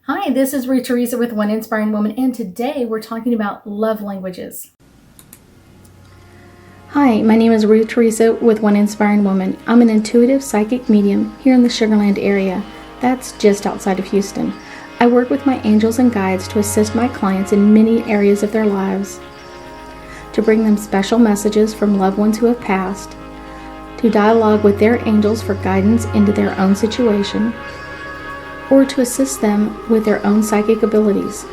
Hi, this is Ruth Theresa with One Inspiring Woman, and today we're talking about love languages. Hi, my name is Ruth Theresa with One Inspiring Woman. I'm an intuitive psychic medium here in the Sugar Land area. That's just outside of Houston. I work with my angels and guides to assist my clients in many areas of their lives, to bring them special messages from loved ones who have passed, to dialogue with their angels for guidance into their own situation, or to assist them with their own psychic abilities.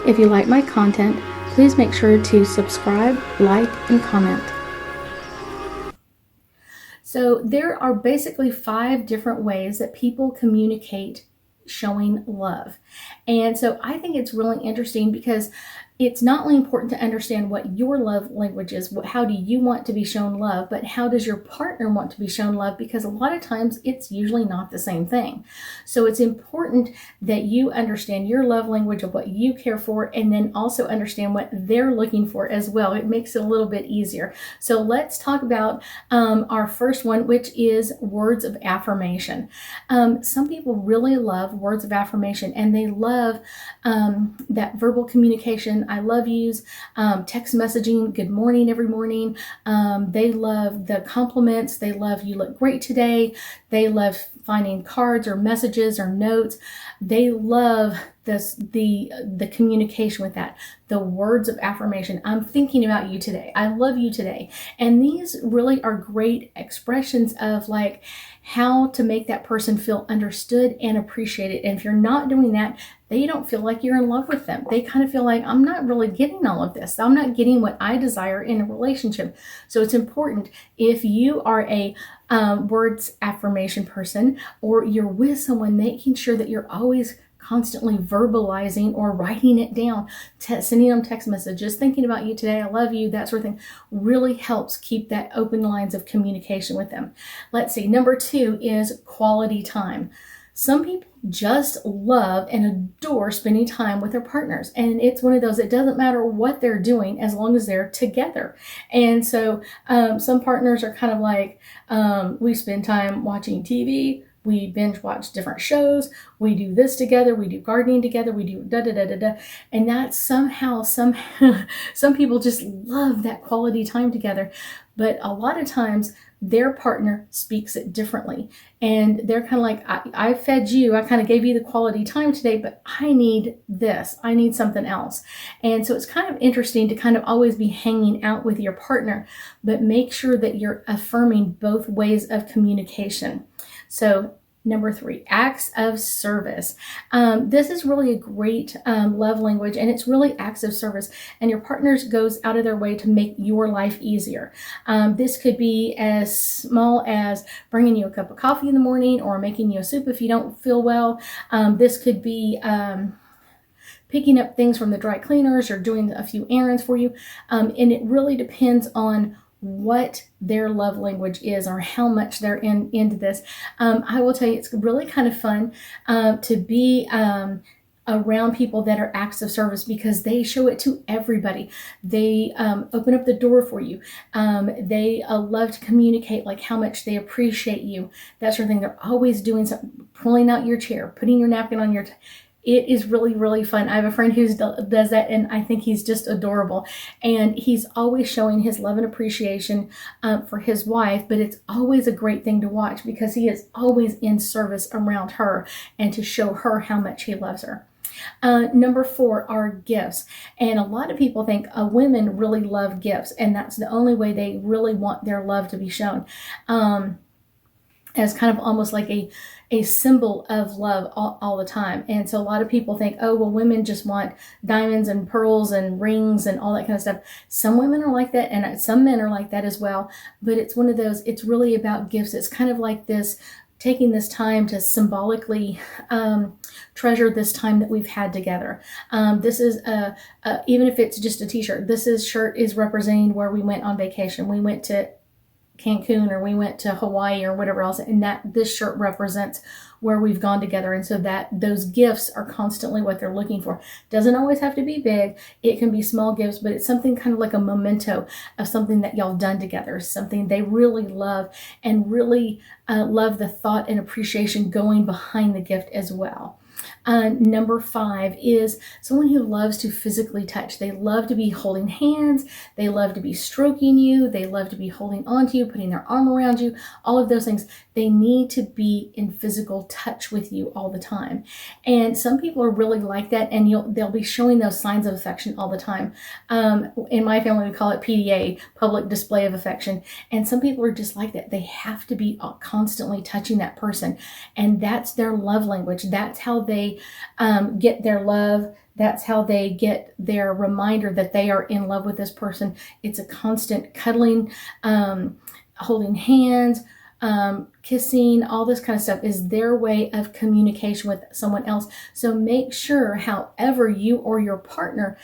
If you like my content, please make sure to subscribe, like, and comment. So there are basically 5 different ways that people communicate showing love. And so I think it's really interesting because it's not only important to understand what your love language is, how do you want to be shown love, but how does your partner want to be shown love? Because a lot of times it's usually not the same thing. So it's important that you understand your love language of what you care for, and then also understand what they're looking for as well. It makes it a little bit easier. So let's talk about our first one, which is words of affirmation. Some people really love words of affirmation, and they love that verbal communication. I love yous, text messaging, good morning every morning. They love the compliments. They love you look great today. They love finding cards or messages or notes. They love the communication with that. The words of affirmation. I'm thinking about you today. I love you today. And these really are great expressions of like how to make that person feel understood and appreciated. And if you're not doing that, they don't feel like you're in love with them. They kind of feel like, I'm not really getting all of this. I'm not getting what I desire in a relationship. So it's important, if you are a words affirmation person, or you're with someone, making sure that you're always constantly verbalizing or writing it down, sending them text messages, thinking about you today, I love you, that sort of thing, really helps keep that open lines of communication with them. Let's see, number 2 is quality time. Some people just love and adore spending time with their partners. And it's one of those, it doesn't matter what they're doing as long as they're together. And so some partners are kind of like, we spend time watching TV, we binge watch different shows, we do this together, we do gardening together, we do da da da da da. And that somehow, some people just love that quality time together. But a lot of times their partner speaks it differently. And they're kind of like, I fed you, I kind of gave you the quality time today, but I need this, I need something else. And so it's kind of interesting to kind of always be hanging out with your partner, but make sure that you're affirming both ways of communication. So number 3, acts of service. This is really a great love language, and it's really acts of service. And your partner goes out of their way to make your life easier. This could be as small as bringing you a cup of coffee in the morning, or making you a soup if you don't feel well. This could be picking up things from the dry cleaners, or doing a few errands for you. And it really depends on what their love language is, or how much they're into this. I will tell you, it's really kind of fun to be around people that are acts of service, because they show it to everybody. They open up the door for you. They love to communicate like how much they appreciate you, that sort of thing. They're always doing something, pulling out your chair, putting your napkin on your It is really, really fun. I have a friend who does that, and I think he's just adorable. And he's always showing his love and appreciation for his wife, but it's always a great thing to watch, because he is always in service around her and to show her how much he loves her. Number 4 are gifts. And a lot of people think women really love gifts, and that's the only way they really want their love to be shown. As kind of almost like a symbol of love all the time. And so a lot of people think, oh, well, women just want diamonds and pearls and rings and all that kind of stuff. Some women are like that, and some men are like that as well. But it's one of those, it's really about gifts. It's kind of like this, taking this time to symbolically treasure this time that we've had together. This is even if it's just a t-shirt, shirt is representing where we went on vacation. We went to Cancun, or we went to Hawaii, or whatever else, and that this shirt represents where we've gone together. And so that those gifts are constantly what they're looking for. Doesn't always have to be big. It can be small gifts, but it's something kind of like a memento of something that y'all done together, something they really love, and really love the thought and appreciation going behind the gift as well. Number 5 is someone who loves to physically touch. They love to be holding hands. They love to be stroking you. They love to be holding onto you, putting their arm around you, all of those things. They need to be in physical touch with you all the time. And some people are really like that, and they'll be showing those signs of affection all the time. In my family, we call it PDA, public display of affection. And some people are just like that. They have to be constantly touching that person. And that's their love language. That's how they get their love. That's how they get their reminder that they are in love with this person. It's a constant cuddling, holding hands, kissing, all this kind of stuff is their way of communication with someone else. So make sure, however you or your partner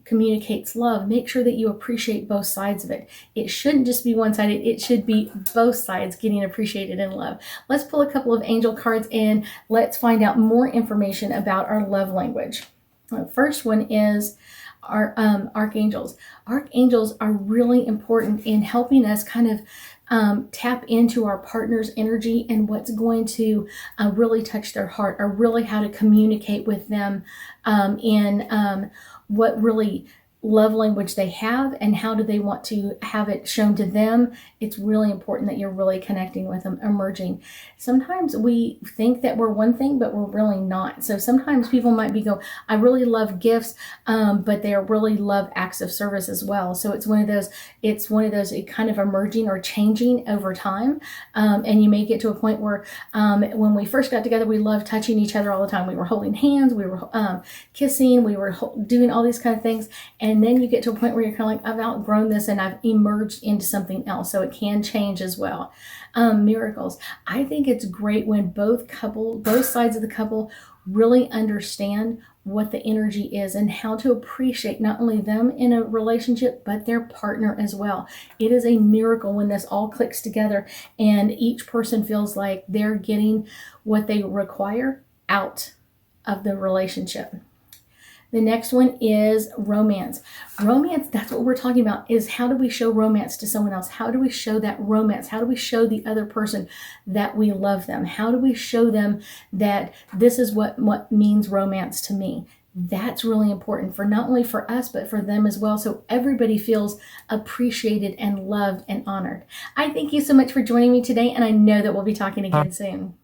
communicates love, make sure that you appreciate both sides of it. It shouldn't just be one-sided. It should be both sides getting appreciated in love. Let's pull a couple of angel cards and let's find out more information about our love language. The first one is our archangels. Archangels are really important in helping us kind of tap into our partner's energy and what's going to really touch their heart, or really how to communicate with them in what really love language they have and how do they want to have it shown to them. It's really important that you're really connecting with them, emerging. Sometimes we think that we're one thing, but we're really not. So sometimes people might I really love gifts, but they really love acts of service as well. So it's one of those kind of emerging or changing over time. And you may get to a point where when we first got together, we loved touching each other all the time. We were holding hands, we were kissing, we were doing all these kind of things. And then you get to a point where you're kind of like, I've outgrown this and I've emerged into something else. So it can change as well. Miracles. I think it's great when both sides of the couple really understand what the energy is and how to appreciate not only them in a relationship, but their partner as well. It is a miracle when this all clicks together and each person feels like they're getting what they require out of the relationship. The next one is romance. Romance, that's what we're talking about, is how do we show romance to someone else? How do we show that romance? How do we show the other person that we love them? How do we show them that this is what means romance to me? That's really important for not only for us, but for them as well. So everybody feels appreciated and loved and honored. I thank you so much for joining me today, and I know that we'll be talking again soon.